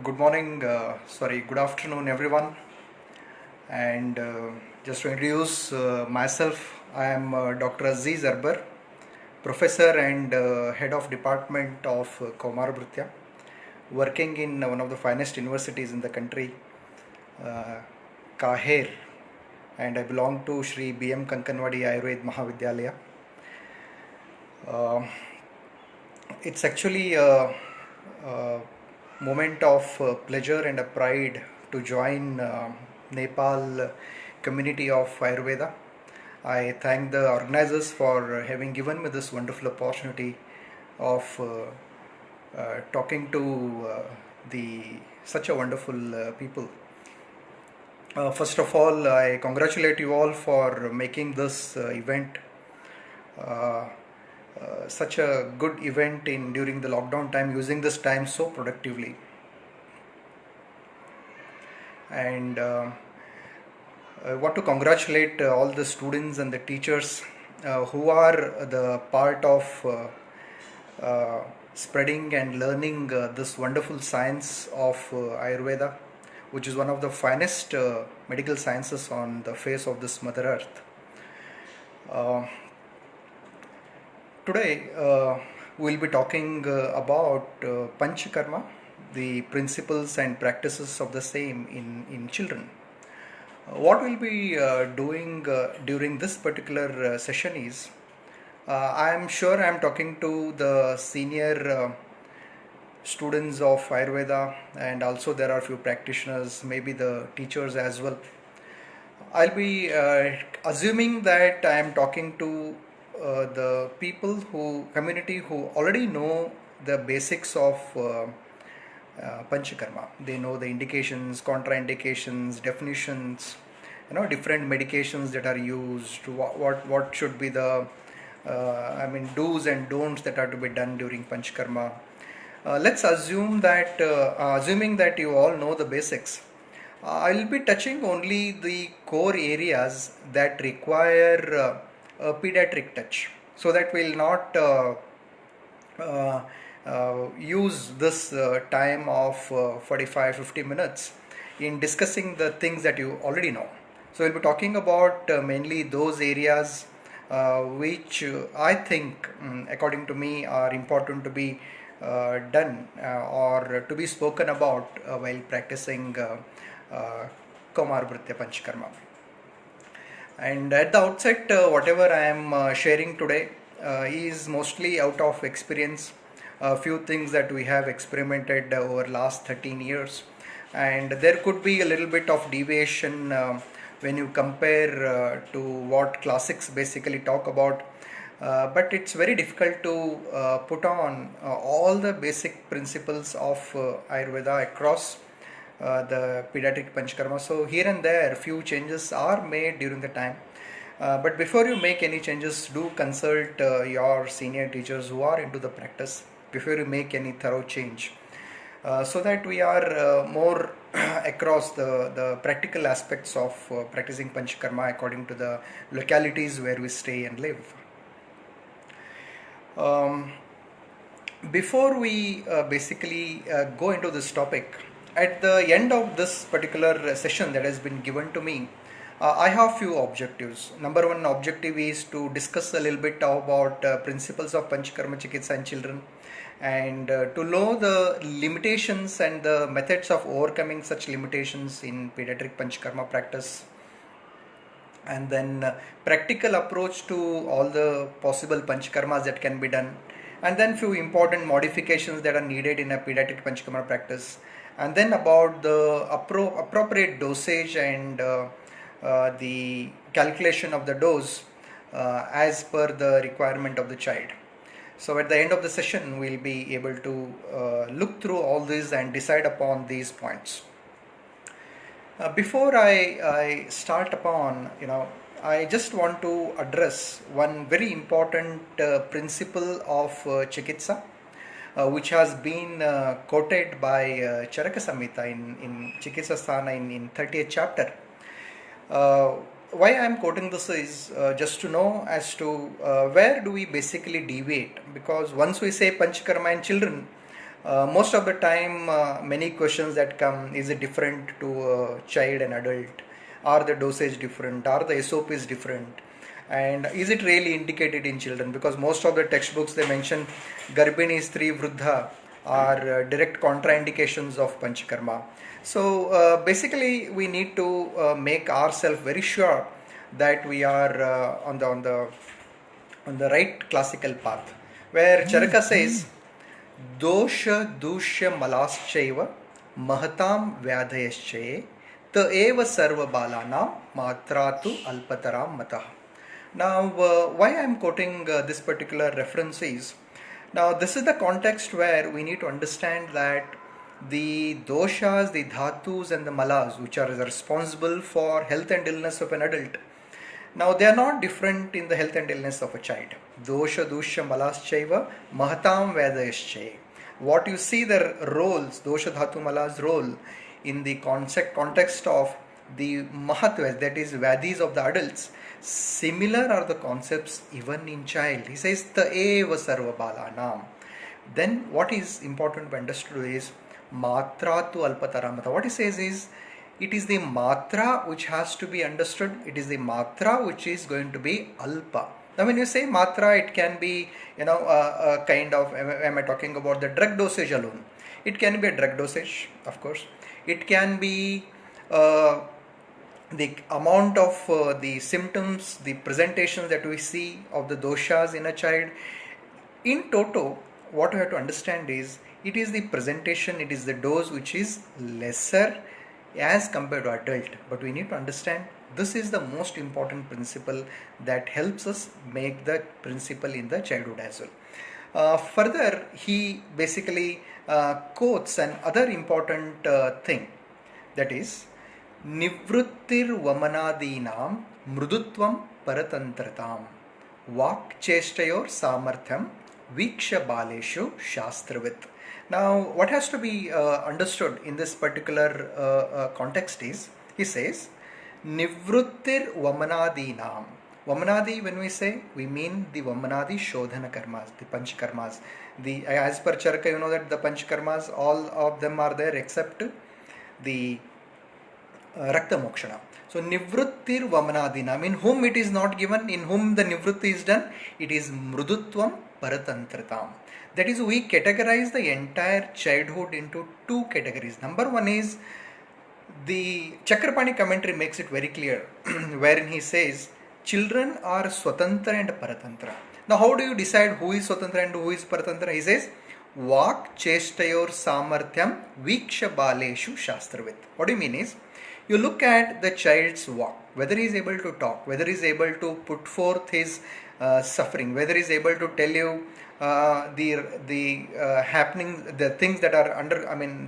Good morning, good afternoon, everyone. And just to introduce myself, I am Dr. Aziz Arbar, Professor and Head of Department of Kaumar Bhrutya, working in one of the finest universities in the country, uh, Kaher, and I belong to Shri B.M. Kankanwadi Ayurved Mahavidyalaya. Uh, it's actually a moment of pleasure and a pride to join Nepal community of Ayurveda. I thank the organizers for having given me this wonderful opportunity of talking to the such a wonderful people. First of all, I congratulate you all for making this event uh, such a good event in during the lockdown time, using this time so productively. And I want to congratulate all the students and the teachers who are the part of spreading and learning this wonderful science of Ayurveda, which is one of the finest medical sciences on the face of this Mother Earth. Uh, Today, we'll be talking about Panchakarma, the principles and practices of the same in children. What we'll be doing during this particular session is I'm sure I'm talking to the senior students of Ayurveda, and also there are few practitioners, maybe the teachers as well. I'll be assuming that I am talking to the people who community who already know the basics of Panchakarma. They know the indications, contraindications, definitions, different medications that are used. What should be the do's and don'ts that are to be done during Panchakarma. Let's assume that assuming that you all know the basics. I'll be touching only the core areas that require a pediatric touch, so that we'll not uh, use this time of 45-50 minutes in discussing the things that you already know. So we'll be talking about mainly those areas which I think, according to me, are important to be done or to be spoken about while practicing Kaumar Bhrutya Panchakarma. And at the outset, whatever I am sharing today is mostly out of experience. A few things that we have experimented over last 13 years, and there could be a little bit of deviation when you compare to what classics basically talk about. But it's very difficult to put on all the basic principles of Ayurveda across the pediatric Panchakarma. So here and there, few changes are made during the time. But before you make any changes, do consult your senior teachers who are into the practice before you make any thorough change. So that we are more across the practical aspects of practicing Panchakarma according to the localities where we stay and live. Um, Before we basically go into this topic, at the end of this particular session that has been given to me, I have few objectives. Number one objective is to discuss a little bit about principles of Panchakarma Chikitsa in children, and to know the limitations and the methods of overcoming such limitations in pediatric Panchakarma practice, and then practical approach to all the possible panchakarmas that can be done, and then few important modifications that are needed in a pediatric panchakarma practice, and then about the appropriate dosage and the calculation of the dose as per the requirement of the child. So at the end of the session we'll be able to look through all these and decide upon these points. Before I start upon, I just want to address one very important principle of Chikitsa, which has been quoted by Charaka Samhita in Chikitsa Sthana in 30th chapter. Why I am quoting this is just to know as to where do we basically deviate, because once we say Panchakarma in children, Most of the time, many questions that come, is it different to a child and adult? Are the dosage different? Are the SOPs different? And is it really indicated in children? Because most of the textbooks they mention Garbini Stri Vruddha are direct contraindications of Panchakarma. So basically, we need to make ourselves very sure that we are on the right classical path. Where Charaka says, Dosha Dushya Malaschaiva Mahatam Vyadhayaschaye Ta Eva Sarva Balanam Matratu Alpataram Matah. Now, why I am quoting this particular reference is, now this is the context where we need to understand that the doshas, the dhatus and the malas which are responsible for health and illness of an adult, now they are not different in the health and illness of a child. Dosha, Dushya, Malaschaiva, Mahatam Vedayasche. What you see their roles, Dosha, Dhatu, Mala's role in the context of the Mahatvas, that is Vadis of the adults, similar are the concepts even in child. He says, Ta eva sarva balanam. Then what is important to understand is Matra tu alpataramata. What he says is, it is the matra which has to be understood. It is the matra which is going to be alpa. Now when you say matra, it can be, a kind of, am I talking about the drug dosage alone? It can be a drug dosage, of course. It can be the amount of the symptoms, the presentations that we see of the doshas in a child. In toto, what we have to understand is, it is the presentation, it is the dose which is lesser as compared to adult. But we need to understand this is the most important principle that helps us make the principle in the childhood as well. Further, he basically quotes an other important thing, that is Nivrittir Vamanadinam Mrudutvam Paratantratam Vak Cheshtayor Samartham Viksha Baleshu Shastravit. Now, what has to be understood in this particular context is, he says, Nivrittir Vamanadinam. Vamanadi, when we say, we mean the Vamanadi Shodhana Karmas, the Panchakarmas. As per Charaka, you know that the Panchakarmas, all of them are there except the Rakta Mokshana. So, Nivrittir Vamanadinam, in whom it is not given, in whom the Nivritti is done, it is Mrudutvam Paratantratam. That is, we categorize the entire childhood into two categories. Number one is, the Chakrapani commentary makes it very clear, wherein he says, children are Swatantra and Paratantra. Now, how do you decide who is Swatantra and who is Paratantra? He says, Vak Cheshtayor Samarthyam Viksha Baleshu Shastravit. What do you mean is, you look at the child's walk, whether he is able to talk, whether he is able to put forth his suffering, whether he is able to tell you the happening, the things that are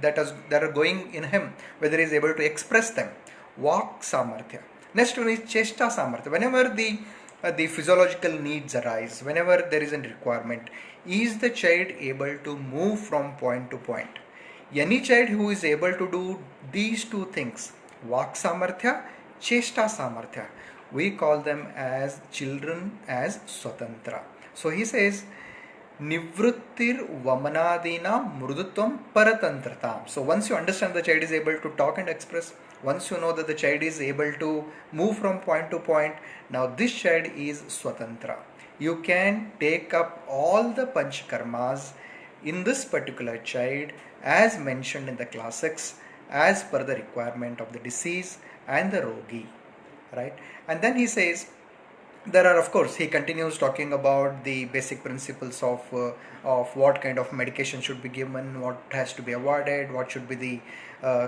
that are going in him, whether he is able to express them. Vak Samarthya. Next one is Cheshta Samarthya. Whenever the physiological needs arise, whenever there is a requirement, is the child able to move from point to point? Any child who is able to do these two things, Vak Samarthya, Cheshta Samarthya, we call them as children as Swatantra. So he says, Nivrittir Vamanadina Mrudutvam Paratantratam. So once you understand the child is able to talk and express, once you know that the child is able to move from point to point, now this child is Swatantra. You can take up all the Panchakarmas in this particular child as mentioned in the classics, as per the requirement of the disease and the rogi, right? And then he says, there are, of course, he continues talking about the basic principles of what kind of medication should be given, what has to be avoided, what should be the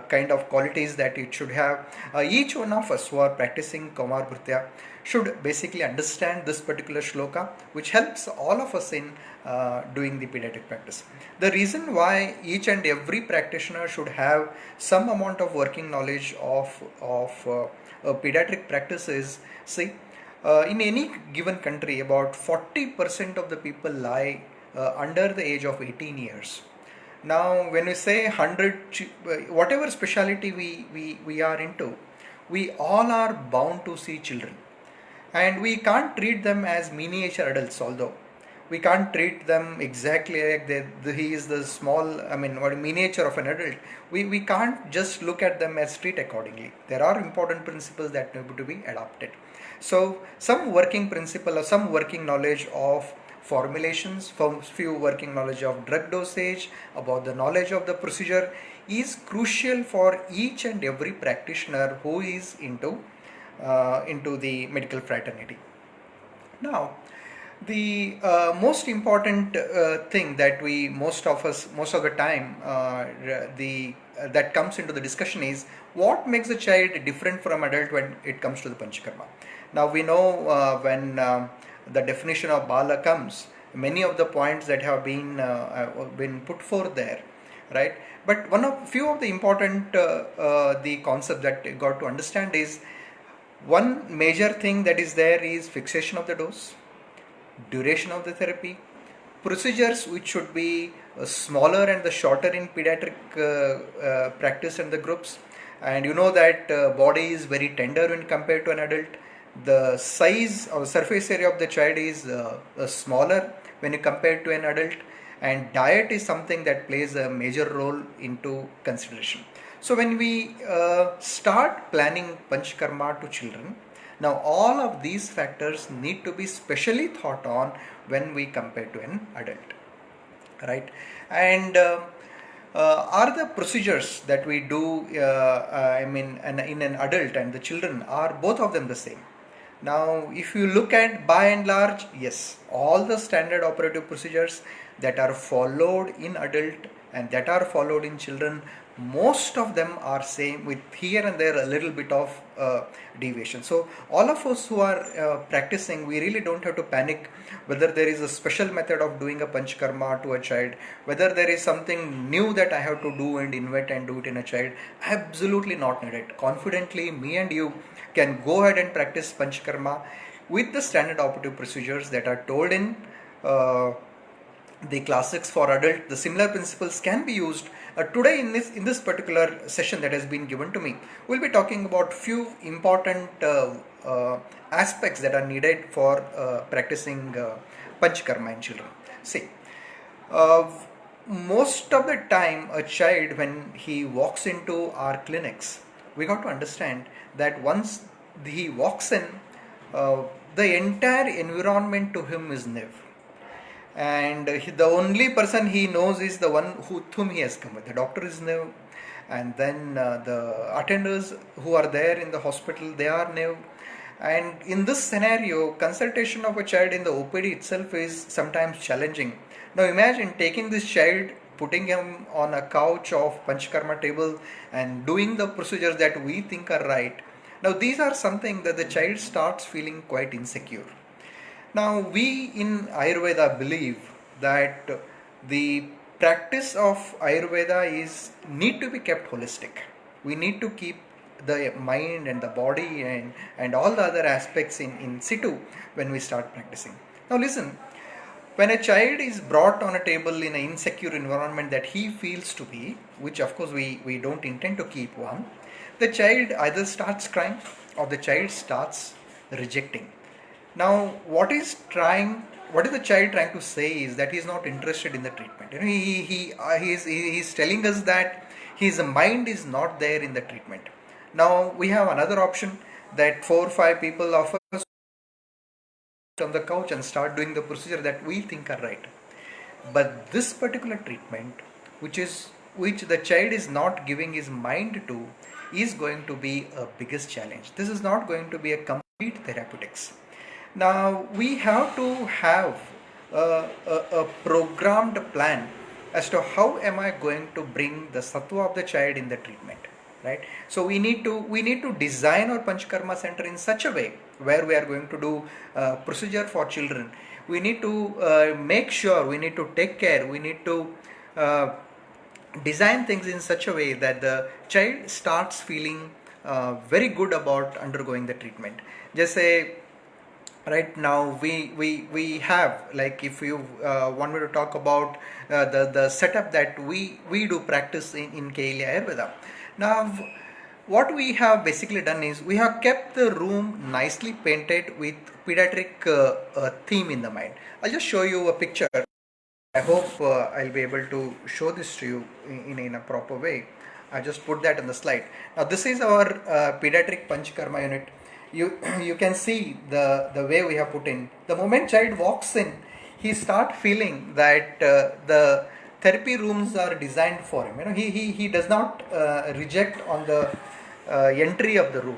kind of qualities that it should have. Each one of us who are practicing Kaumar Bhritya should basically understand this particular shloka, which helps all of us in doing the pediatric practice. The reason why each and every practitioner should have some amount of working knowledge of pediatric practice is, see, in any given country, about 40% of the people lie under the age of 18 years. Now, when we say 100, whatever specialty we are into, we all are bound to see children. And we can't treat them as miniature adults, although We can't treat them exactly like he is the small, I mean, what miniature of an adult. We can't just look at them as treat accordingly. There are important principles that need to be adopted. So some working principle or some working knowledge of formulations, from few working knowledge of drug dosage, about the knowledge of the procedure is crucial for each and every practitioner who is into the medical fraternity. Now, the most important thing that we most of the time the that comes into the discussion is what makes a child different from adult when it comes to the panchakarma. Now we know when the definition of bala comes, many of the points that have been put forth there, right? But one of few of the important the concept that you got to understand is one major thing that is there is fixation of the dose, duration of the therapy, procedures which should be smaller and the shorter in pediatric practice and the groups. And you know that body is very tender when compared to an adult. The size or surface area of the child is smaller when you compare to an adult, and diet is something that plays a major role into consideration. So when we start planning panchkarma to children, now all of these factors need to be specially thought on when we compare to an adult, right? And are the procedures that we do, I mean, in an adult and the children, are both of them the same? Now, if you look at by and large, yes, all the standard operative procedures that are followed in adult and that are followed in children, most of them are same, with here and there a little bit of deviation. So all of us who are practicing, we really don't have to panic whether there is a special method of doing a panchkarma to a child, whether there is something new that I have to do and invent and do it in a child. Absolutely not needed. Confidently, me and you can go ahead and practice panchkarma with the standard operative procedures that are told in the classics for adult. The similar principles can be used. Today in this particular session that has been given to me, we'll be talking about few important aspects that are needed for practicing panchkarma in children. See, uh, most of the time a child, when he walks into our clinics, we got to understand that once he walks in, the entire environment to him is new, and the only person he knows is the one whom he has come with. The doctor is new, and then the attenders who are there in the hospital, they are new. And in this scenario, consultation of a child in the OPD itself is sometimes challenging. Now imagine taking this child, putting him on a couch of panchkarma table and doing the procedures that we think are right. Now these are something that the child starts feeling quite insecure. Now, we in Ayurveda believe that the practice of Ayurveda is need to be kept holistic. We need to keep the mind and the body and all the other aspects in situ when we start practicing. Now, listen, when a child is brought on a table in an insecure environment that he feels to be, which of course we don't intend to keep one, the child either starts crying or the child starts rejecting. Now, what is the child trying to say is that he is not interested in the treatment. You know, he is telling us that his mind is not there in the treatment. Now, we have another option that 4 or 5 people of us on the couch and start doing the procedure that we think are right. But this particular treatment, which the child is not giving his mind to, is going to be a biggest challenge. This is not going to be a complete therapeutics. Now we have to have a programmed plan as to how am I going to bring the sattva of the child in the treatment, right? So we need to design our panchkarma center in such a way where we are going to do procedure for children. We need to make sure, we need to take care, we need to design things in such a way that the child starts feeling very good about undergoing the treatment. Just say, right now we have, like, if you want me to talk about the setup that we do practice in KLE Ayurveda. Now what we have basically done is we have kept the room nicely painted with pediatric theme in the mind. I'll just show you a picture. I hope I'll be able to show this to you in a proper way. I just put that in the slide. Now this is our pediatric Panchkarma unit. You can see the way we have put in. The moment child walks in, he start feeling that the therapy rooms are designed for him. He does not reject on the entry of the room.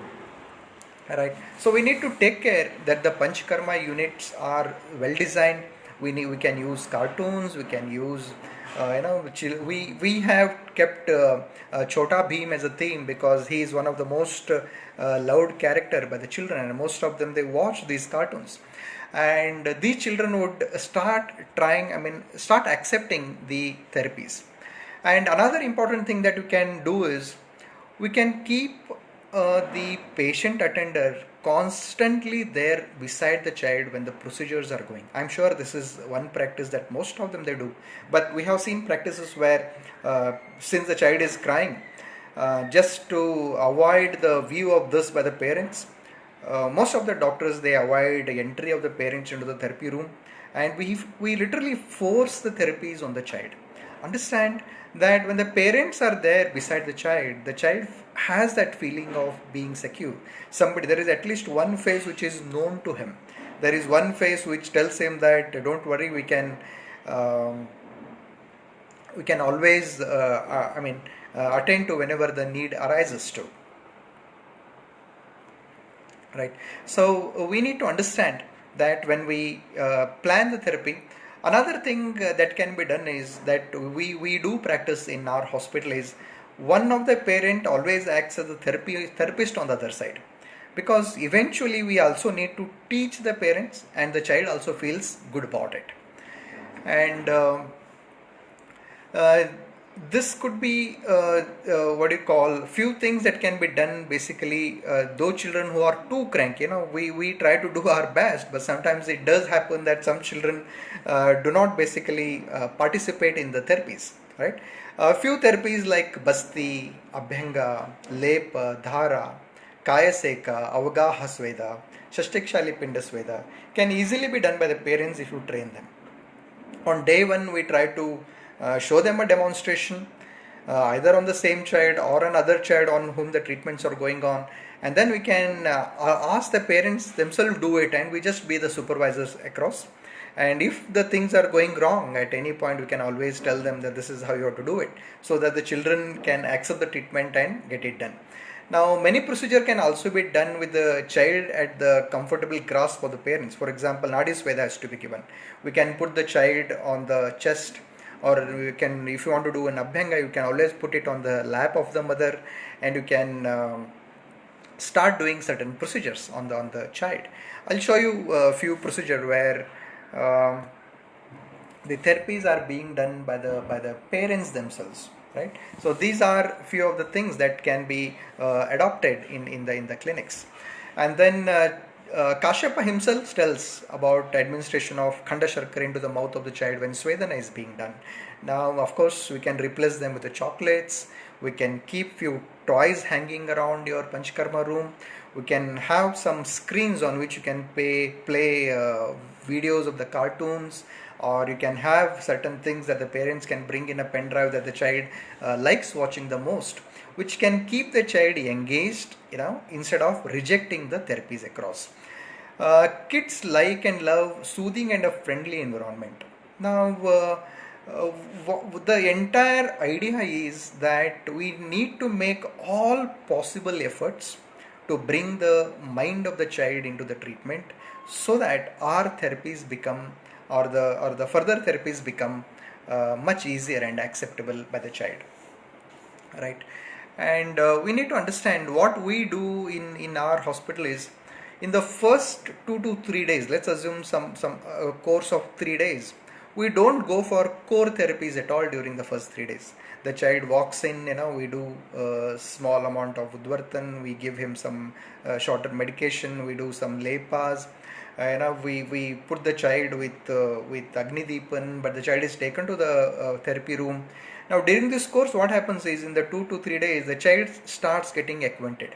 Right. So we need to take care that the Panchkarma units are well designed. We can use cartoons. We can use we have kept Chota Bheem as a theme because he is one of the most loved character by the children, and most of them they watch these cartoons, and these children would start accepting the therapies. And another important thing that we can do is we can keep the patient attender constantly there beside the child when the procedures are going. I'm sure this is one practice that most of them they do, but we have seen practices where since the child is crying, just to avoid the view of this by the parents, most of the doctors they avoid the entry of the parents into the therapy room, and we literally force the therapies on the child. Understand that when the parents are there beside the child has that feeling of being secure. There is at least one face which is known to him. There is one face which tells him that don't worry, we can always attend to whenever the need arises to. Right. So we need to understand that when we plan the therapy, another thing that can be done is that we do practice in our hospital is one of the parent always acts as a therapist on the other side, because eventually we also need to teach the parents and the child also feels good about it. And this could be few things that can be done. Basically those children who are too cranky, we try to do our best, but sometimes it does happen that some children do not basically participate in the therapies, right? A few therapies like Basti, Abhyanga, Lepa, Dhara, Kayaseka, Avagaha Sveda, Shashtikshali Pinda Sveda can easily be done by the parents if you train them. On day one, we try to show them a demonstration either on the same child or another child on whom the treatments are going on, and then we can ask the parents themselves do it, and we just be the supervisors across. And if the things are going wrong at any point, we can always tell them that this is how you have to do it, so that the children can accept the treatment and get it done. Now, many procedure can also be done with the child at the comfortable grasp of the parents. For example, Nadi Sveda has to be given. We can put the child on the chest, or you can, if you want to do an Abhyanga, you can always put it on the lap of the mother, and you can start doing certain procedures on the child. I'll show you a few procedures where the therapies are being done by the parents themselves, right? So these are few of the things that can be adopted in the clinics. And then Kashyapa himself tells about administration of Khanda Sharkara into the mouth of the child when Svedana is being done. Now, of course, we can replace them with the chocolates. We can keep few toys hanging around your Panchkarma room. We can have some screens on which you can play videos of the cartoons, or you can have certain things that the parents can bring in a pen drive that the child likes watching the most, which can keep the child engaged, instead of rejecting the therapies across. Kids like and love soothing and a friendly environment. Now, the entire idea is that we need to make all possible efforts to bring the mind of the child into the treatment, so that our therapies become, or the further therapies become much easier and acceptable by the child, right? And we need to understand what we do in our hospital is, in the first 2 to 3 days, let's assume some course of 3 days, we don't go for core therapies at all during the first 3 days. The child walks in, we do a small amount of Udvartan, we give him some shorter medication, we do some lepas, we put the child with Agni Deepan, but the child is taken to the therapy room. Now during this course, what happens is in the 2 to 3 days, the child starts getting acquainted.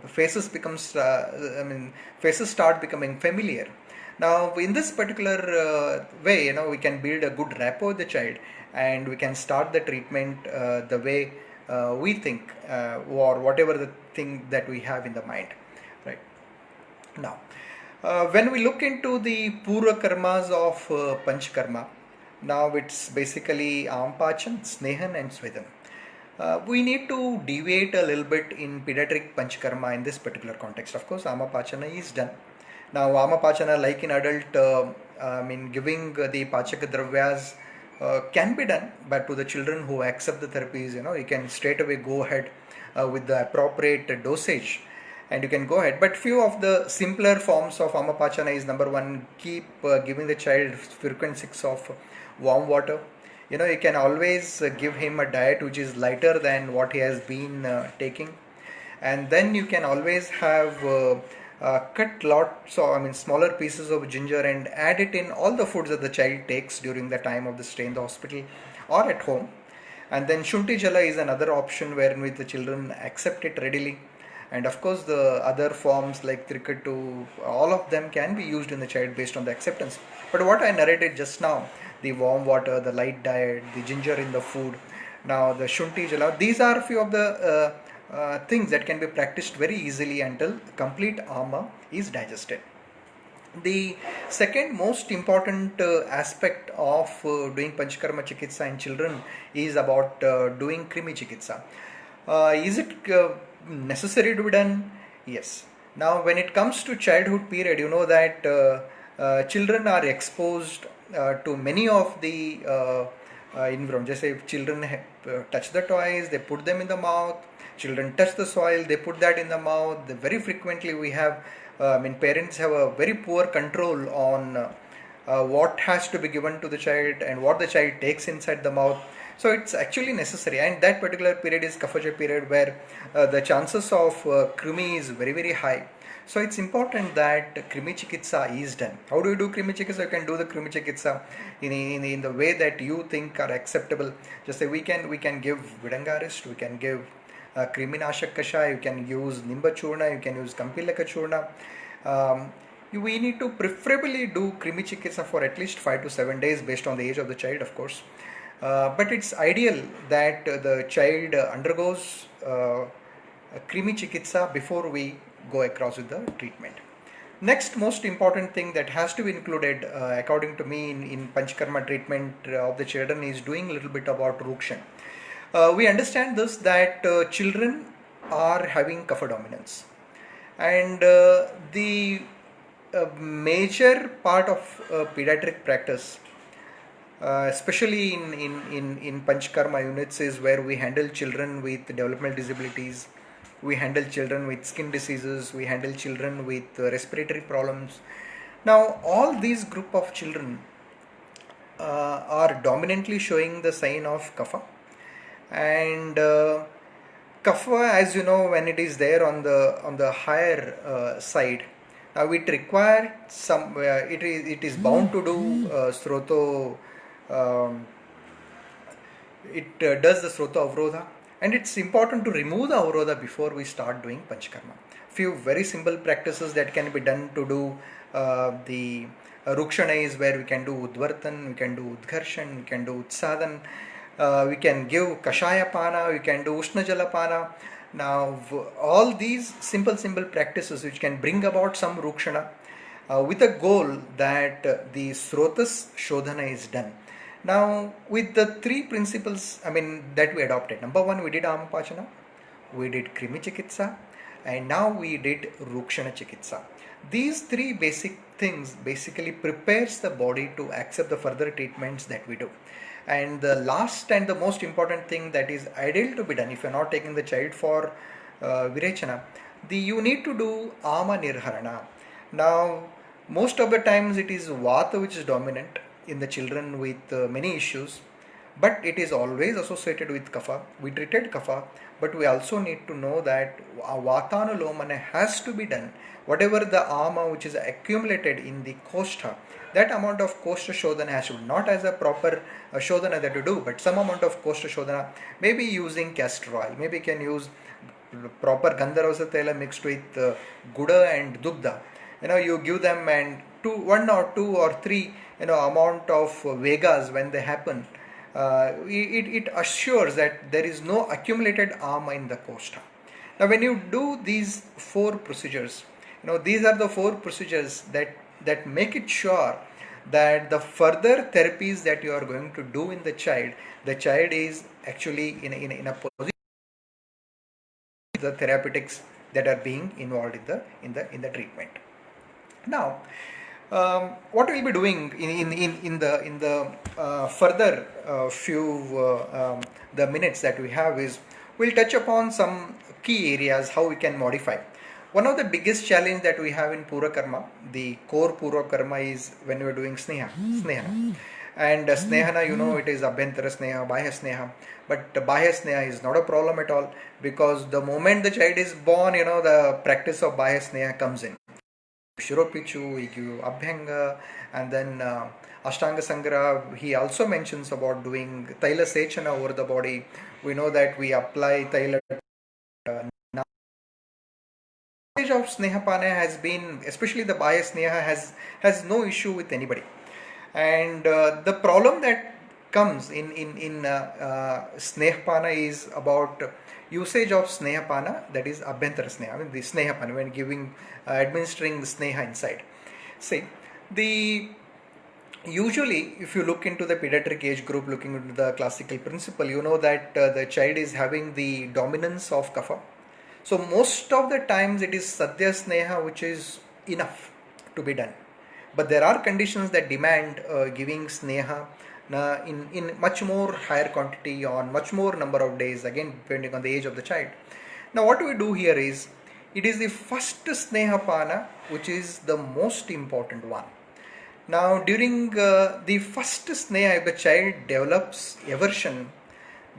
Faces start becoming familiar. Now in this particular way, we can build a good rapport with the child, and we can start the treatment the way we think, or whatever the thing that we have in the mind, right? Now, when we look into the Purva Karmas of Panchkarma, now it's basically Ampachan, Snehan, and Svedam. We need to deviate a little bit in pediatric Panchkarma in this particular context. Of course, Amapachana is done. Now, Amapachana, like in adult, giving the Pachaka Dravyas can be done, but to the children who accept the therapies, you can straight away go ahead with the appropriate dosage, and you can go ahead. But few of the simpler forms of Amapachana is, number one, keep giving the child frequent sips of warm water. You can always give him a diet which is lighter than what he has been taking, and then you can always have cut smaller pieces of ginger and add it in all the foods that the child takes during the time of the stay in the hospital or at home. And then Shunti Jala is another option wherein which the children accept it readily. And of course, the other forms like Trikatu, all of them can be used in the child based on the acceptance. But what I narrated just now, the warm water, the light diet, the ginger in the food, now the Shunti Jala, these are a few of the things that can be practiced very easily until complete ama is digested. The second most important aspect of doing Panchakarma Chikitsa in children is about doing Krimi Chikitsa. Is it necessary to be done? Yes. Now, when it comes to childhood period, you know that children are exposed to many of the environment. Just say if children touch the toys, they put them in the mouth. Children touch the soil, they put that in the mouth. Very frequently we have, parents have a very poor control on what has to be given to the child and what the child takes inside the mouth. So it's actually necessary, and that particular period is Kafaja period where the chances of Krimi is very, very high. So it's important that Krimi Chikitsa is done. How do you do Krimi Chikitsa? You can do the Krimi Chikitsa in the way that you think are acceptable. Just say we can give Vidangarist, we can give Kriminashak Kasha, you can use Nimba Churna, you can use Kampilaka Churna. We need to preferably do Krimi Chikitsa for at least 5 to 7 days based on the age of the child, of course. But it's ideal that the child undergoes Krimi Chikitsa before we go across with the treatment. Next most important thing that has to be included according to me in Panchakarma treatment of the children is doing a little bit about Rukshan. We understand this that children are having kapha dominance, and the major part of pediatric practice, especially in Panchakarma units, is where we handle children with developmental disabilities, we handle children with skin diseases, we handle children with respiratory problems. Now all these group of children are dominantly showing the sign of kapha. And kapha, as you know, when it is there on the higher side, now it requires some. It is bound to do sroto. It does the srota avrodha, and it's important to remove the avrodha before we start doing Panchakarma. Few very simple practices that can be done to do the Rukshana is where we can do Udvartan, we can do Udgharshan, we can do Utsadan. We can give Kashaya Pana, we can do Ushna Jala Pana. Now, all these simple practices which can bring about some Rukshana with a goal that the Srotas Shodhana is done. Now, with the three principles, that we adopted. Number one, we did Amapachana, we did Krimi Chikitsa, and now we did Rukshana Chikitsa. These three basic things basically prepares the body to accept the further treatments that we do. And the last and the most important thing that is ideal to be done if you are not taking the child for Virechana, you need to do Ama Nirharana. Now, most of the times it is Vata which is dominant in the children with many issues, but it is always associated with kapha. We treated kapha, but we also need to know that vatanulomana has to be done. Whatever the ama which is accumulated in the koshtha, that amount of koshtha shodhana has to be, not as a proper shodhana that you do, but some amount of koshtha shodhana, maybe using castor oil, maybe you can use proper gandharvasa tela mixed with guda and dugdha. You give them, and one or two or three amount of vegas when they happen, it assures that there is no accumulated ama in the koshtha. Now when you do these four procedures, these are the four procedures that make it sure that the further therapies that you are going to do in the child is actually in a position, the therapeutics that are being involved in the treatment. Now, what we'll be doing in the further few the minutes that we have is, we'll touch upon some key areas how we can modify. One of the biggest challenge that we have in Pura Karma, the core Pura Karma, is when we are doing Snehana. And Snehana, it is Abhyantara Sneha, Bahya Sneha. But Bahya Sneha is not a problem at all, because the moment the child is born, the practice of Bahya Sneha comes in. Shiropichu, we give Abhyanga, and then Ashtanga Sangra, he also mentions about doing Taila Sechana over the body. We know that we apply Taila. Of Snehapana has been, especially the Bahya Sneha, has no issue with anybody. And the problem that comes in Snehapana is about usage of Snehapana, that is Abhyantara Sneha. I mean the Snehapana, when giving, administering the Sneha inside. See, usually if you look into the pediatric age group, looking into the classical principle, you know that the child is having the dominance of kapha. So most of the times it is Sadhya Sneha which is enough to be done. But there are conditions that demand giving Sneha in much more higher quantity on much more number of days, again depending on the age of the child. Now what we do here is, it is the first Snehapana which is the most important one. Now during the first Sneha, if the child develops aversion,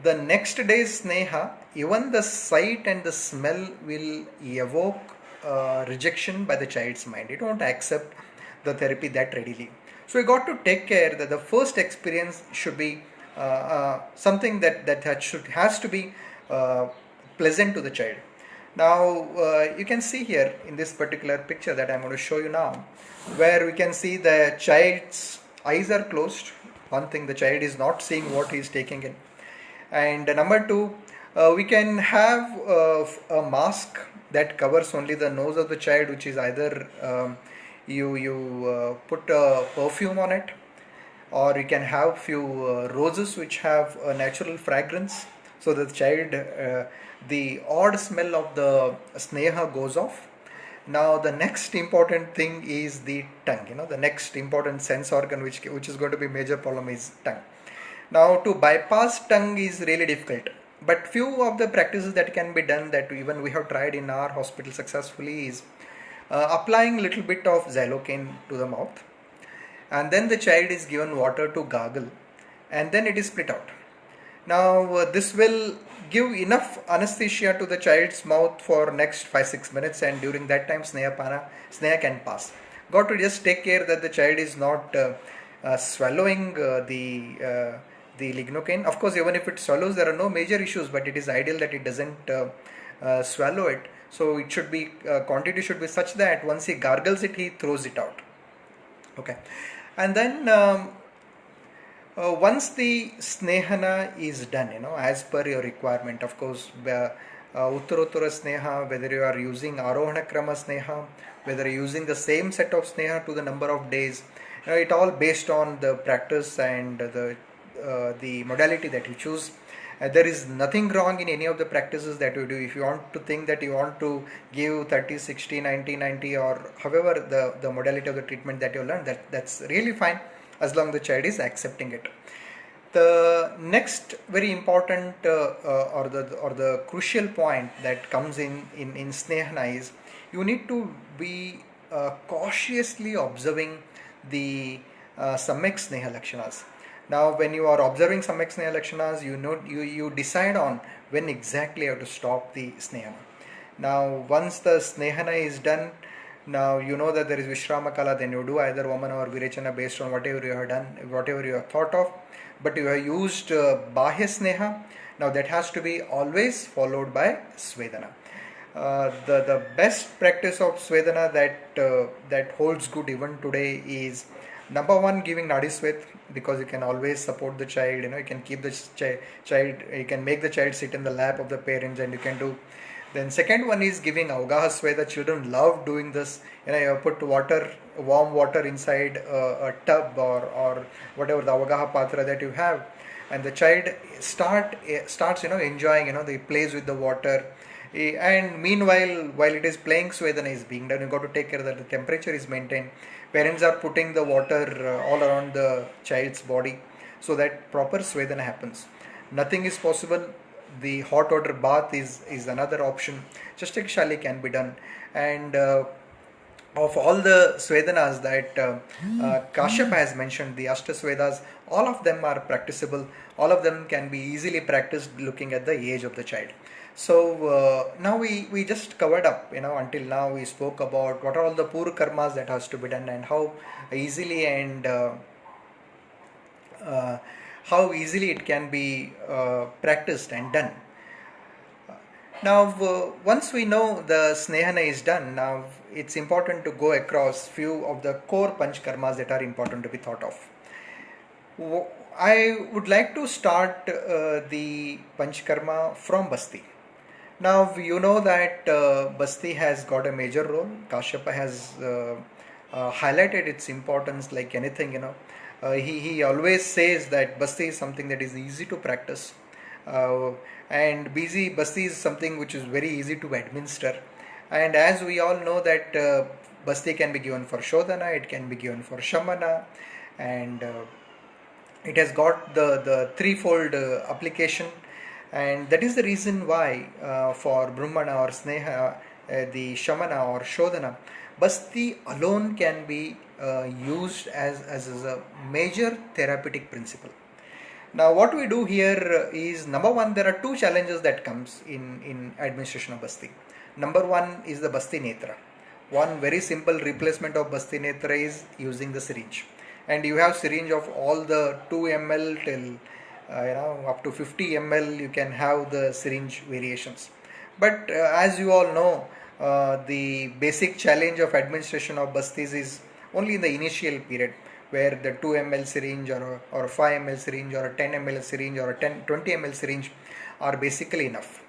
the next day's Sneha, even the sight and the smell will evoke rejection by the child's mind. It won't accept the therapy that readily. So we got to take care that the first experience should be something that has to be pleasant to the child. Now you can see here in this particular picture that I'm going to show you now, where we can see the child's eyes are closed. One thing, the child is not seeing what he is taking in. And number two, we can have a mask that covers only the nose of the child, which is either you put a perfume on it, or you can have few roses which have a natural fragrance, so that the child, the odd smell of the Sneha goes off. Now the next important thing is the tongue. The next important sense organ which is going to be major problem is tongue. Now to bypass tongue is really difficult, but few of the practices that can be done, that even we have tried in our hospital successfully, is applying little bit of xylocaine to the mouth, and then the child is given water to gargle, and then it is split out. Now this will give enough anesthesia to the child's mouth for next 5-6 minutes, and during that time Sneha can pass. Got to just take care that the child is not swallowing the lignocaine. Of course, even if it swallows, there are no major issues, but it is ideal that it doesn't swallow it. So it should be, quantity should be such that once he gargles it, he throws it out. Okay. And then once the Snehana is done, as per your requirement, of course, Uttarottara Sneha, whether you are using Arohana Krama Sneha, whether you are using the same set of Sneha to the number of days, it all based on the practice and the modality that you choose. There is nothing wrong in any of the practices that you do. If you want to think that you want to give 30, 60, 90, 90, or however the modality of the treatment that you learn, that's really fine, as long as the child is accepting it. The next very important or the crucial point that comes in Snehana is, you need to be cautiously observing the Samyak Sneha Lakshanas. Now, when you are observing Samyak Sneha Lakshanas, you decide on when exactly you have to stop the Snehana. Now, once the Snehana is done, now you know that there is Vishrama Kala, then you do either Vamana or Virechana based on whatever you have done, whatever you have thought of. But you have used Bahya Sneha, now that has to be always followed by Svedana. The best practice of Svedana that holds good even today is number one, giving Nadi Swet, because you can always support the child, you can keep the child, you can make the child sit in the lap of the parents, and you can do. Then second one is giving Avgaha Sweta. Children love doing this. You put warm water inside a tub or whatever the Avgaha Patra that you have, and the child starts enjoying. They plays with the water, and meanwhile while it is playing, Svedana is being done. You got to take care that the temperature is maintained. Parents are putting the water all around the child's body so that proper Svedana happens. Nothing is possible. The hot water bath is another option. Chastak Shali can be done. And of all the Svedanas that Kashyapa has mentioned, the Ashta Svedas, all of them are practicable. All of them can be easily practiced looking at the age of the child. So now we just covered up, until now we spoke about what are all the poor karmas that has to be done, and how easily and how easily it can be practiced and done. Now, once we know the Snehana is done, now it's important to go across few of the core Panch Karmas that are important to be thought of. I would like to start the Panch Karma from Basti. Now, you know that Basti has got a major role. Kashyapa has highlighted its importance like anything, he always says that Basti is something that is easy to practice, and Basti is something which is very easy to administer. And as we all know that Basti can be given for Shodhana, it can be given for Shamana, and it has got the threefold application. And that is the reason why for Brahmana or Sneha, the Shamana or Shodhana, Basti alone can be used as a major therapeutic principle. Now what we do here is, number one, there are two challenges that comes in administration of Basti. Number one is the Basti Netra. One very simple replacement of Basti Netra is using the syringe. And you have syringe of all the 2 ml till up to 50 ml, you can have the syringe variations. But as you all know, the basic challenge of administration of Bastis is only in the initial period, where the 2 ml syringe or a 5 ml syringe or a 10 ml syringe or a 20 ml syringe are basically enough.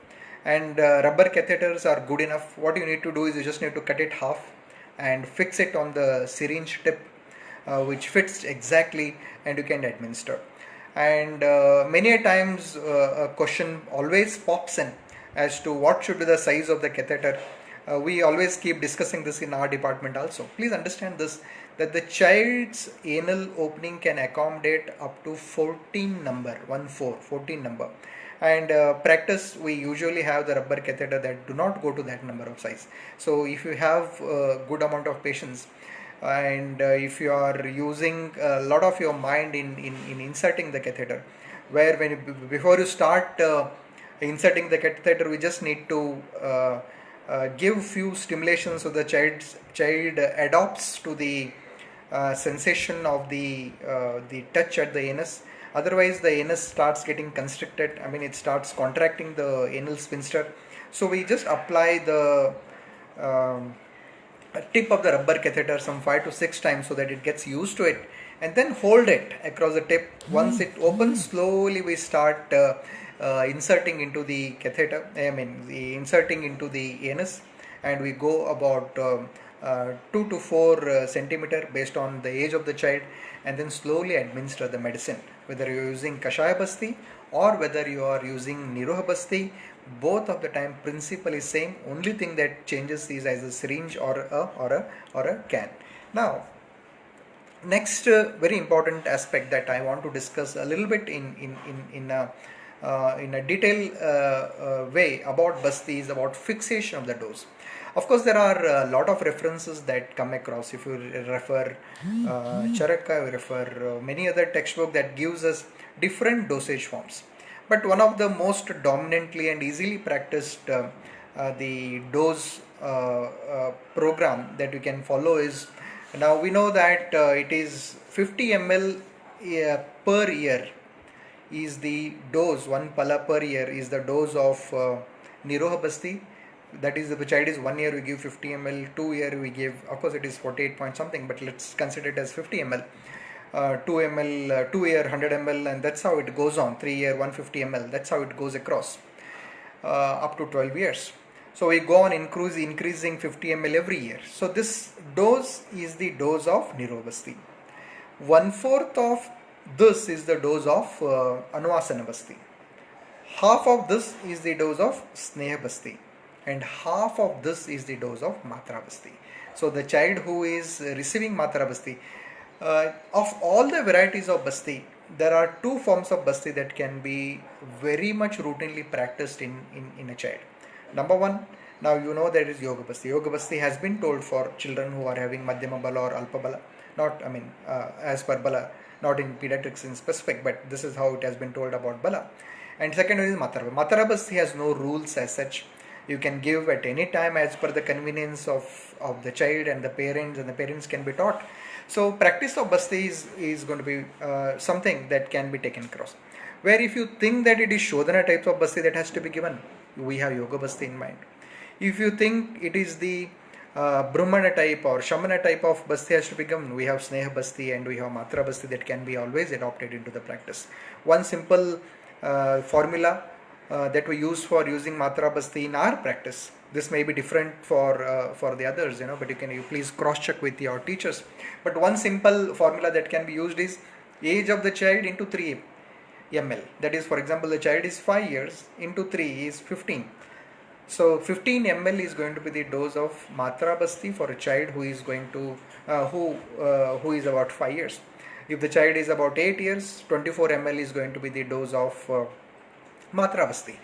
And rubber catheters are good enough. What you need to do is you just need to cut it half and fix it on the syringe tip, which fits exactly, and you can administer. And many a times a question always pops in as to what should be the size of the catheter. We always keep discussing this in our department also. Please understand this, that the child's anal opening can accommodate up to 14 number. And practice, we usually have the rubber catheter that do not go to that number of size. So if you have a good amount of patience, and if you are using a lot of your mind in inserting the catheter, where before you start inserting the catheter, we just need to give few stimulations so the child adopts to the sensation of the touch at the anus. Otherwise the anus starts getting constricted, it starts contracting the anal sphincter. So we just apply the tip of the rubber catheter some 5 to 6 times so that it gets used to it, and then hold it across the tip. Once it opens, slowly we start inserting into the catheter, inserting into the anus, and we go about 2 to 4 centimeter based on the age of the child, and then slowly administer the medicine, whether you are using Kashaya Basti or whether you are using Niroha Basti. Both of the time principle is same. Only thing that changes is as a syringe or a can. Now, next very important aspect that I want to discuss a little bit in a detailed way about Basti is about fixation of the dose. Of course, there are a lot of references that come across. If you refer Charaka, you refer many other textbook that gives us different dosage forms. But one of the most dominantly and easily practiced the dose program that we can follow is, now we know that it is 50 ml per year is the dose, one pala per year is the dose of Niroha Basti. That is, if the child is 1 year, we give 50 ml, 2 year we give, of course it is 48 point something, but let's consider it as 50 ml. 2 ml, 2 year 100 ml, and that's how it goes on. 3 year 150 ml, that's how it goes across up to 12 years. So we go on increasing 50 ml every year. So this dose is the dose of Niroha Basti. 1/4 of this is the dose of Anuvasana Basti. Half of this is the dose of Sneha Basti, and half of this is the dose of Matra Basti. So the child who is receiving Matra Basti, of all the varieties of Basti, there are two forms of Basti that can be very much routinely practiced in a child. Number one, now you know there is Yoga Basti. Yoga Basti has been told for children who are having Madhyama Bala or Alpa Bala. Not, I mean, as per Bala, not in pediatrics in specific, but this is how it has been told about Bala. And second one is Matra. Matra Basti has no rules as such. You can give at any time as per the convenience of the child and the parents can be taught. So practice of Basti is going to be something that can be taken across. Where if you think that it is Shodhana types of Basti that has to be given, we have Yoga Basti in mind. If you think it is the Brahmana type or Shamana type of Basti has to be given, we have Sneha Basti and we have Matra Basti that can be always adopted into the practice. One simple formula that we use for using Matra Basti in our practice. This may be different for the others, but you please cross check with your teachers. But one simple formula that can be used is age of the child into 3 ml. That is, for example, the child is 5 years, into 3 is 15. So 15 ml is going to be the dose of Matra Basti for a child who is going to who is about 5 years. If the child is about 8 years, 24 ml is going to be the dose of Matra Basti.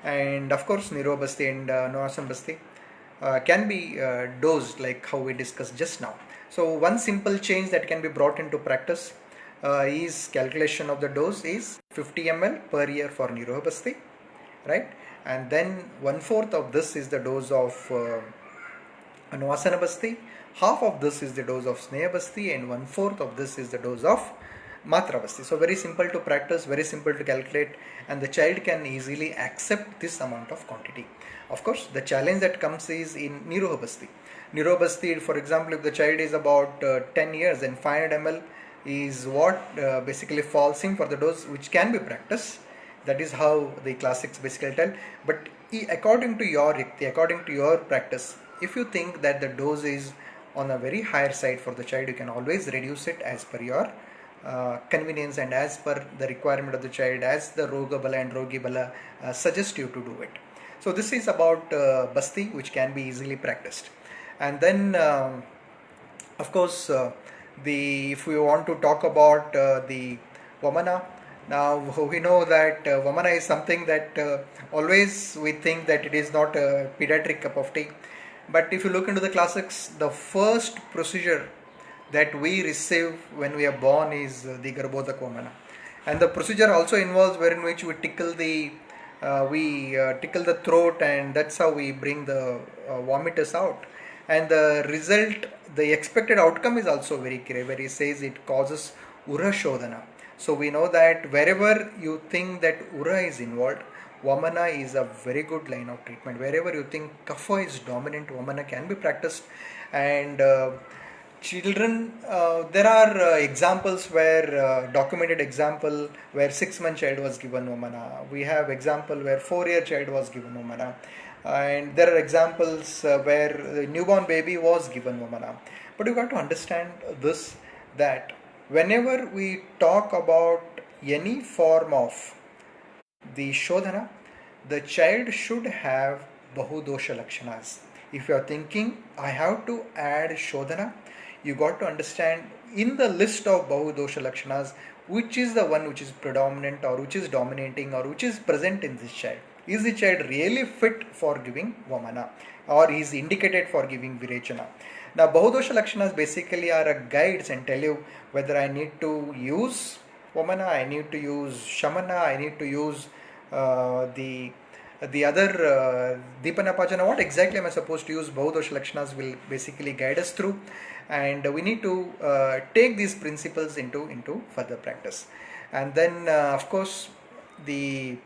And of course, Niroha Basti and Anuvasana Basti can be dosed like how we discussed just now. So one simple change that can be brought into practice is calculation of the dose is 50 ml per year for Niroha Basti, right? And then 1/4 of this is the dose of Anuvasana Basti, half of this is the dose of Sneha Basti, and 1/4 of this is the dose of Matra Basti. So very simple to practice, very simple to calculate, and the child can easily accept this amount of quantity. Of course, the challenge that comes is in Niroha Basti. Niroha Basti, for example, if the child is about 10 years, then 500 ml is what basically falls in for the dose, which can be practiced. That is how the classics basically tell. But according to your Rikti, according to your practice, if you think that the dose is on a very higher side for the child, you can always reduce it as per your convenience and as per the requirement of the child, as the Roga Bala and Rogi Bala suggest you to do it. So this is about Basti, which can be easily practiced. And then of course if we want to talk about the Vamana, now we know that Vamana is something that always we think that it is not a pediatric cup of tea. But if you look into the classics, the first procedure that we receive when we are born is the Garbhodak Vamana. And the procedure also involves wherein which we tickle the throat, and that's how we bring the vomitus out. And the result, the expected outcome is also very clear, where he says it causes Ura Shodhana. So we know that wherever you think that Ura is involved, Vamana is a very good line of treatment. Wherever you think Kapha is dominant, Vamana can be practiced. And children, there are examples where, documented example where 6-month child was given Vamana. We have example where 4-year child was given Vamana. And there are examples where the newborn baby was given Vamana. But you got to understand this, that whenever we talk about any form of the Shodhana, the child should have Bahudosha Lakshanas. If you are thinking, I have to add Shodhana, you got to understand in the list of Bahudosha Lakshanas, which is the one which is predominant or which is dominating or which is present in this child. is the child really fit for giving Vamana or is indicated for giving Virechana. Now, Bahudosha Lakshanas basically are a guides and tell you whether I need to use Vamana, I need to use Shamana, I need to use the other Deepanapajana. What exactly am I supposed to use? Bahudosha Lakshanas will basically guide us through, and we need to take these principles into further practice. And then, of course, the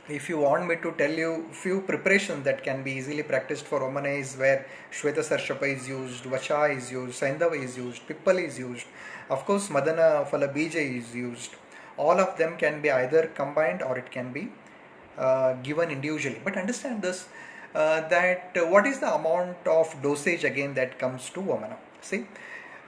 if you want me to tell you few preparations that can be easily practiced for Vamana is where Shweta Sarshapa is used, Vacha is used, Saindava is used, Pippal is used, of course Madana Phala Bija is used. All of them can be either combined or it can be given individually. But understand this, that what is the amount of dosage again that comes to Vamana. See,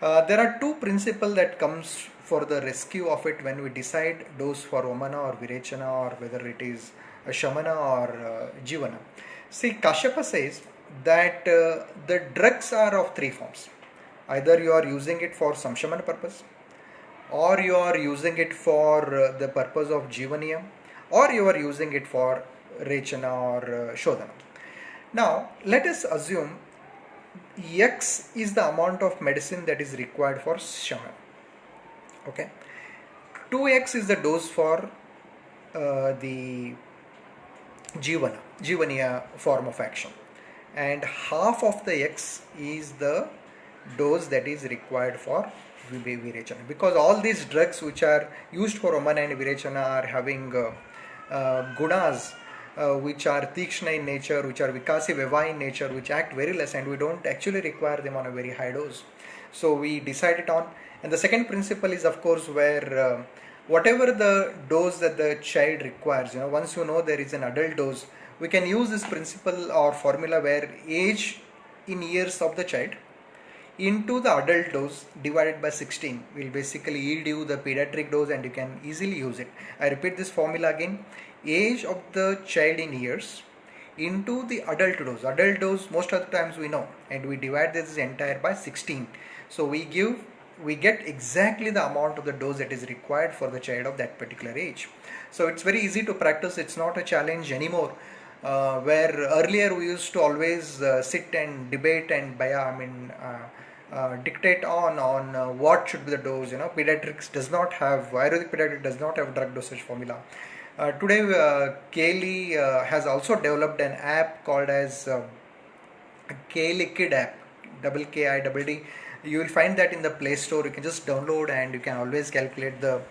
there are two principles that comes for the rescue of it when we decide dose for Vamana or Virechana, or whether it is a Shamana or Jivana. See, Kashyapa says that the drugs are of three forms. Either you are using it for Samshamana purpose, or you are using it for the purpose of Jivaniyam, or you are using it for Rechana or Shodhana. Now, let us assume X is the amount of medicine that is required for Shaman. Okay, 2x is the dose for the Jivaniya form of action, and half of the x is the dose that is required for Virechana, because all these drugs which are used for Vamana and Virechana are having gunas which are Tikshna in nature, which are Vikasi Veva in nature, which act very less, and we don't actually require them on a very high dose. So we decide it on. And the second principle is, of course, where whatever the dose that the child requires, once you know there is an adult dose, we can use this principle or formula where age in years of the child into the adult dose divided by 16 will basically yield you the pediatric dose, and you can easily use it. I repeat this formula again: age of the child in years into the adult dose. Adult dose most of the times we know, and we divide this entire by 16. So we get exactly the amount of the dose that is required for the child of that particular age. So it's very easy to practice. It's not a challenge anymore. Where earlier we used to always sit and debate and dictate on what should be the dose. Pediatrics does not have, Ayurvedic pediatrics does not have drug dosage formula. Today KLE has also developed an app called as KLE Kid app, KIDD. You will find that in the Play Store. You can just download and you can always calculate the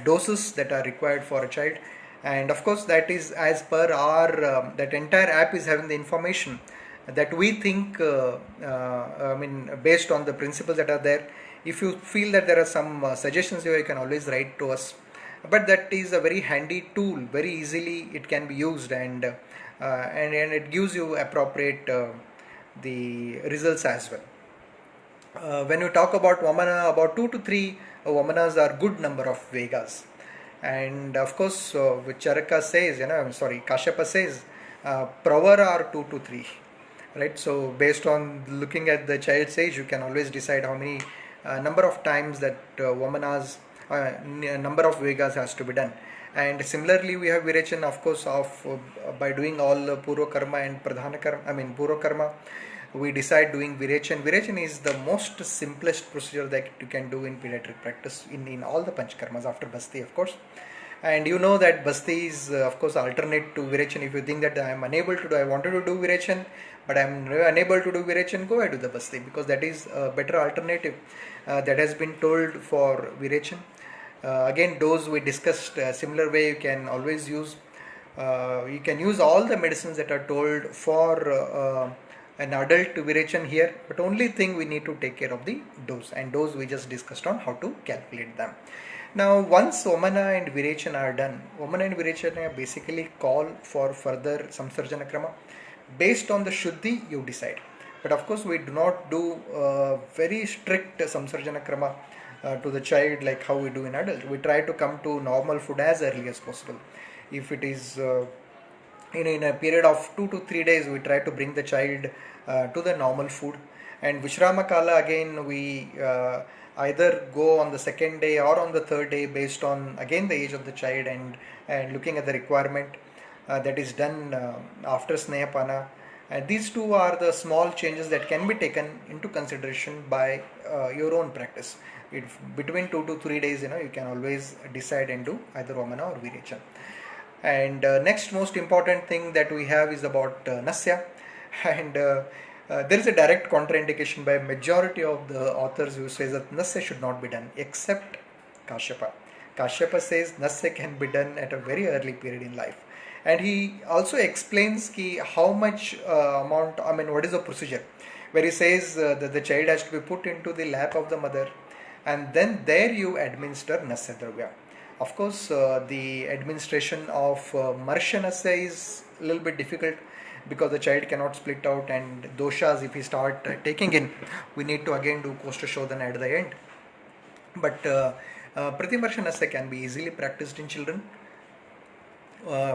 doses that are required for a child. And of course that is as per our, that entire app is having the information that we think, based on the principles that are there. If you feel that there are some suggestions here, you can always write to us. But that is a very handy tool, very easily it can be used, and it gives you appropriate the results as well. When you talk about Vamana, about 2 to 3 Vamanas are good number of Vegas. And of course, Charaka says, Kashyapa says, Pravar are 2 to 3. Right? So based on looking at the child's age, you can always decide how many number of times that Vamanas, number of Vegas has to be done. And similarly, we have Virechana, of course, by doing all Purva Karma and Pradhana Karma, Purva Karma, we decide doing Virechana. Virechana is the most simplest procedure that you can do in pediatric practice in all the Panchakarmas after Basti, of course. And you know that Basti is, of course, alternate to Virechana. If you think that I am unable to do, I wanted to do Virechana, but I am unable to do Virechana, go ahead with the Basti, because that is a better alternative that has been told for Virechana. Again, dose we discussed similar way. You can always use, you can use all the medicines that are told for an adult Virechana here, but only thing we need to take care of the dose, and dose we just discussed on how to calculate them. Now, once Vamana and Virechana are done, Vamana and Virechana basically call for further Samsarjana Krama. Based on the Shuddhi, you decide. But of course, we do not do very strict Samsarjana Krama to the child like how we do in adult. We try to come to normal food as early as possible. If it is in a period of 2 to 3 days, we try to bring the child to the normal food. And Vishrama Kala, again, we either go on the second day or on the third day based on again the age of the child and looking at the requirement. that is done after Snehapana. And these two are the small changes that can be taken into consideration by your own practice. Between 2 to 3 days, you can always decide and do either Vamana or Virechana. And next most important thing that we have is about Nasya. And there is a direct contraindication by majority of the authors who says that Nasya should not be done except Kashyapa. Kashyapa says Nasya can be done at a very early period in life. And he also explains how much what is the procedure, where he says that the child has to be put into the lap of the mother, and then there you administer Nasya Dravya. Of course, the administration of Marsha Nasya is a little bit difficult because the child cannot split out, and doshas, if we start taking in, we need to again do Kosta Shodhana at the end. But Pratimarsha Nasya can be easily practiced in children.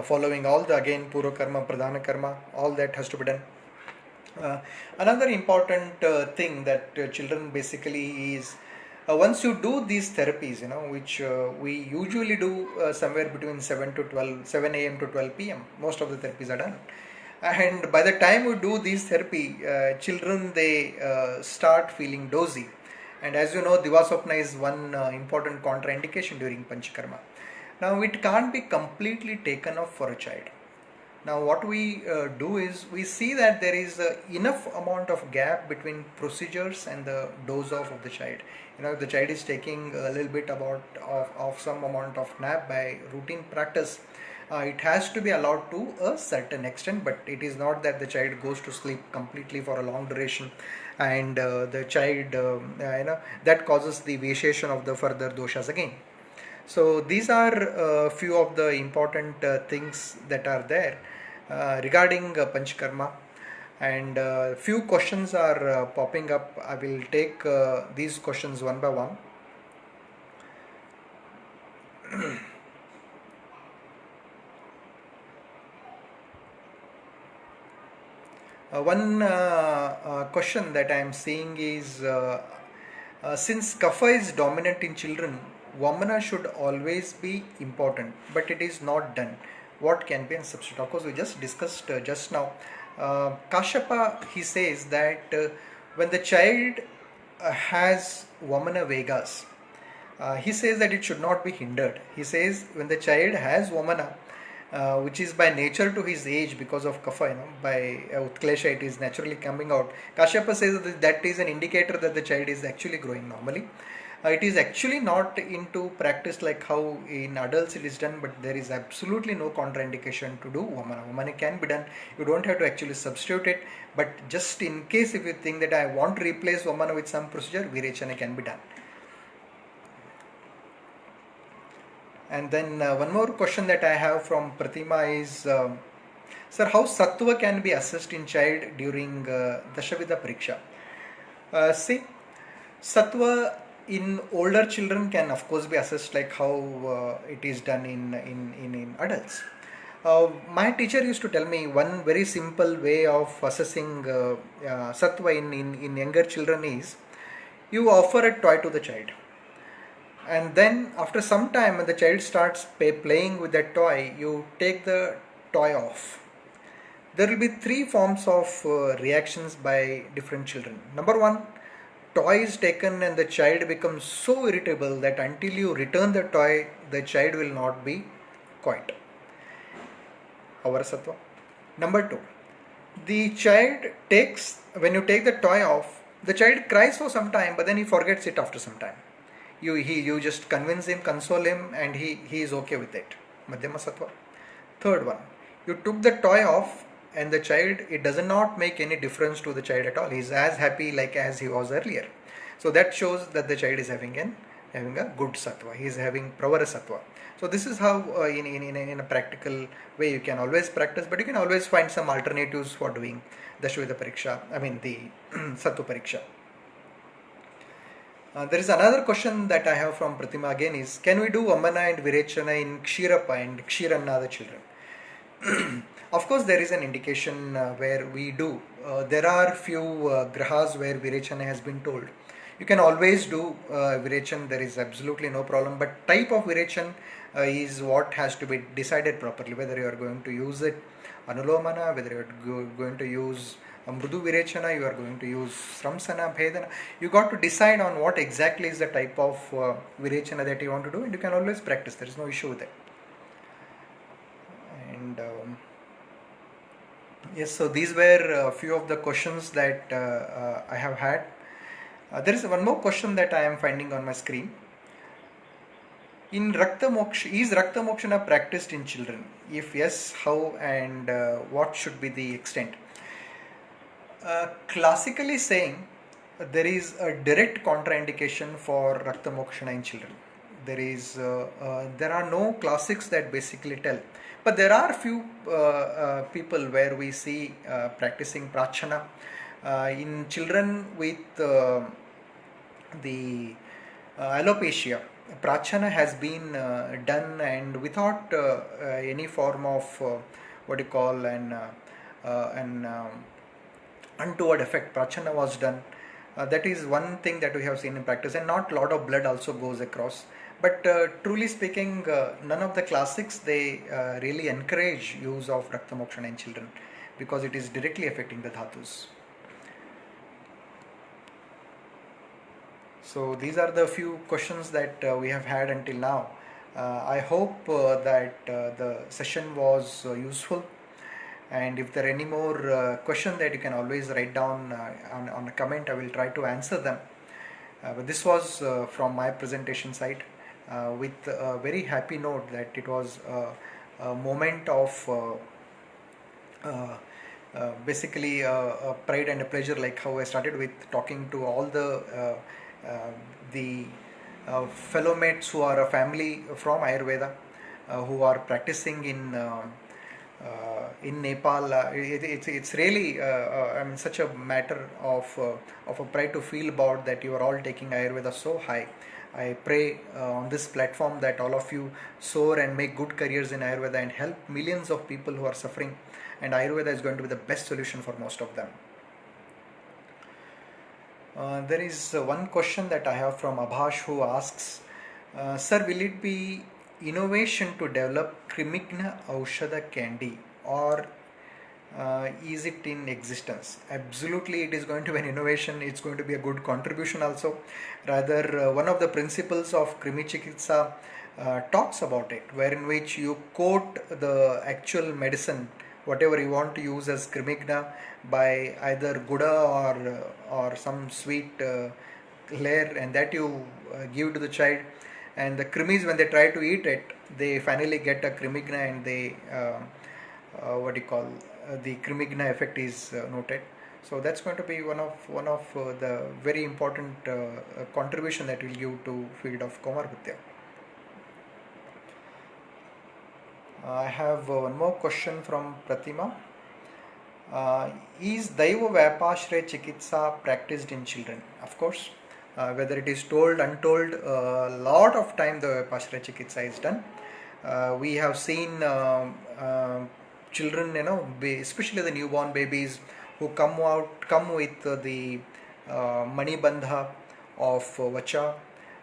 Following all the again Purva Karma, Pradhana Karma, all that has to be done. Another important thing that children basically is once you do these therapies, which we usually do somewhere between 7 a.m. to 12 p.m. Most of the therapies are done. And by the time we do these therapy, children, they start feeling dozy. And as you know, Divaswapna is one important contraindication during Panchakarma. Now it can't be completely taken off for a child. Now what we do is we see that there is enough amount of gap between procedures and the doze off of the child. If the child is taking a little bit of some amount of nap by routine practice, it has to be allowed to a certain extent, but it is not that the child goes to sleep completely for a long duration, and the child that causes the vitiation of the further doshas again. So these are a few of the important things that are there regarding Panchakarma, and few questions are popping up. I will take these questions one by one. One question that I am seeing is since Kapha is dominant in children, Vamana should always be important, but it is not done. What can be a substitute? Of course, we just discussed just now. Kashyapa, he says that when the child has Vamana Vegas, he says that it should not be hindered. He says when the child has Vamana, which is by nature to his age because of Kapha, by Utklesha it is naturally coming out. Kashyapa says that is an indicator that the child is actually growing normally. It is actually not into practice like how in adults it is done, but there is absolutely no contraindication to do Vamana. Vamana can be done. You don't have to actually substitute it, but just in case if you think that I want to replace Vamana with some procedure, Virechana can be done. And then one more question that I have from Pratima is, sir, how Sattva can be assessed in child during Dashavidha Pariksha? See, Sattva in older children can of course be assessed like how it is done in adults. My teacher used to tell me one very simple way of assessing Sattva in younger children is you offer a toy to the child. And then after some time when the child starts playing with that toy, you take the toy off. There will be three forms of reactions by different children. Number one, toy is taken and the child becomes so irritable that until you return the toy, the child will not be quiet. Our Sattva. Number two, the child takes, when you take the toy off, the child cries for some time, but then he forgets it after some time. You just convince him, console him, and he is okay with it. Madhyama Sattva. Third one, you took the toy off and the child, it does not make any difference to the child at all. He is as happy like as he was earlier. So that shows that the child is having a good Sattva. He is having Pravara Sattva. So this is how in a practical way you can always practice, but you can always find some alternatives for doing Dashavidha Pariksha, the Sattva Pariksha. There is another question that I have from Pratima again is, can we do Vamana and Virechana in Kshirapa and Kshiranada children? Of course, there is an indication where we do. There are few grahas where Virechana has been told. You can always do Virechan, there is absolutely no problem, but type of Virechan is what has to be decided properly, whether you are going to use it Anulomana, whether you are going to use Mrudu Virechana, you are going to use Sramsana, Bhedana. You got to decide on what exactly is the type of Virechana that you want to do, and you can always practice, there is no issue with it. And yes, so these were a few of the questions that I have had. There is one more question that I am finding on my screen. In Rakta Moksha, is Rakta Mokshana practiced in children? If yes, how and what should be the extent? Classically saying, there is a direct contraindication for Rakta Mokshana in children. There are no classics that basically tell, but there are few people where we see practicing Prachana in children with the alopecia. Prachana has been done, and without any form of what you call an untoward effect. Prachana was done. That is one thing that we have seen in practice, and not a lot of blood also goes across. But truly speaking, none of the classics they really encourage use of Rakta Mokshana in children because it is directly affecting the dhatus. So these are the few questions that we have had until now. I hope that the session was useful, and if there are any more questions that you can always write down on a comment, I will try to answer them. But this was from my presentation side with a very happy note that it was a moment of basically a pride and a pleasure, like how I started with talking to all the fellow mates who are a family from Ayurveda, who are practicing in Nepal. It's really I mean such a matter of a pride to feel about that you are all taking Ayurveda so high. I pray on this platform that all of you soar and make good careers in Ayurveda and help millions of people who are suffering, and Ayurveda is going to be the best solution for most of them. There is one question that I have from Abhash, who asks, Sir, will it be innovation to develop Krimigna Aushadha candy, or is it in existence? Absolutely, it is going to be an innovation. It's going to be a good contribution also. Rather, one of the principles of Krimi Chikitsa talks about it, wherein which you coat the actual medicine, whatever you want to use as Krimigna, by either Guda or some sweet layer, and that you give to the child. And the Krimis, when they try to eat it, they finally get a Krimigna, and they what do you call the Krimigna effect is noted. So that's going to be one of the very important contribution that will give to field of Komarbhutya. I have one more question from Pratima. Is Daiva Vyapashray Chikitsa practiced in children? Of course, whether it is told, untold, a lot of time the Vyapashray Chikitsa is done. We have seen children, especially the newborn babies, who come with the Manibandha of Vacha,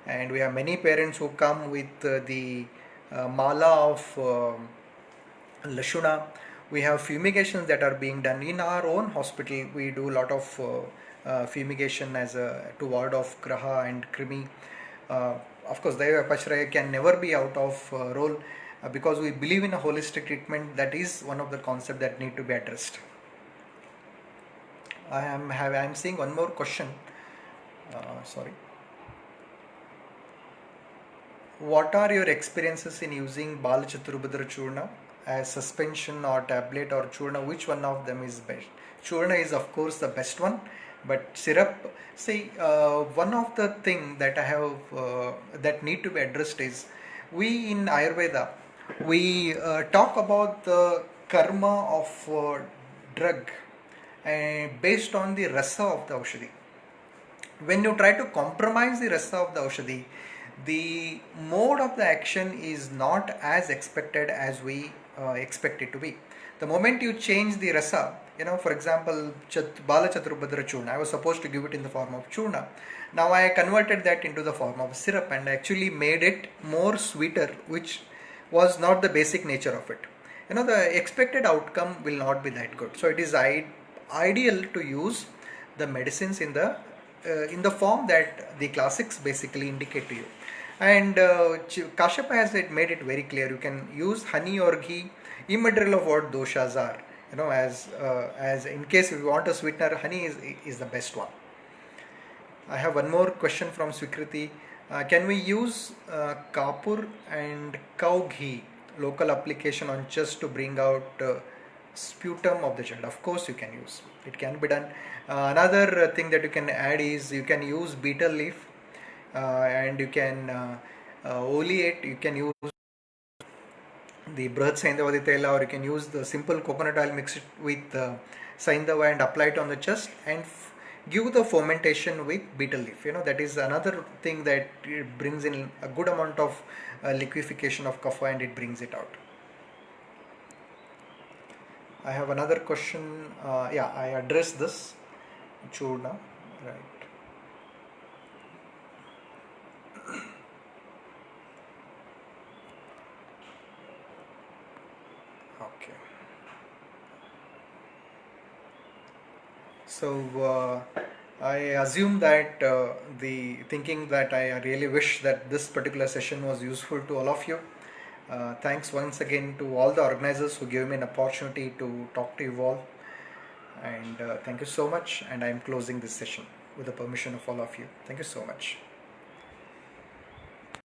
and we have many parents who come with the Mala of Lashuna. We have fumigations that are being done in our own hospital. We do a lot of fumigation to ward off Graha and Krimi. Of course, Daiva Vyapashray can never be out of role because we believe in a holistic treatment. That is one of the concepts that need to be addressed. I am seeing one more question. Sorry. What are your experiences in using Balachaturabhadra Churna as suspension or tablet or Churna? Which one of them is best? Churna is of course the best one, but syrup, see, one of the thing that I have that need to be addressed is, we in Ayurveda, we talk about the karma of drug based on the rasa of the Aushadhi. When you try to compromise the rasa of the Aushadhi, the mode of the action is not as expected as we expect it to be. The moment you change the rasa, for example, Bala Chaturubhadra Churna, I was supposed to give it in the form of churna. Now I converted that into the form of syrup and actually made it more sweeter, which was not the basic nature of it. The expected outcome will not be that good. So it is ideal to use the medicines in the form that the classics basically indicate to you. And Kashyapa has made it very clear. You can use honey or ghee, immaterial of what doshas are. As in case if you want a sweetener, honey is the best one. I have one more question from Swikriti. Can we use kapur and cow ghee local application on chest to bring out sputum of the child? Of course, you can use. It can be done. Another thing that you can add is you can use betel leaf and you can oleate. You can use the Brihat Saindava Tela, or you can use the simple coconut oil, mix it with Saindava and apply it on the chest and give the fermentation with betel leaf. That is another thing that it brings in a good amount of liquefaction of kapha and it brings it out. I have another question. I addressed this churna, right? Okay. So I assume that the thinking that I really wish that this particular session was useful to all of you. Thanks once again to all the organizers who gave me an opportunity to talk to you all. And thank you so much. And I am closing this session with the permission of all of you. Thank you so much.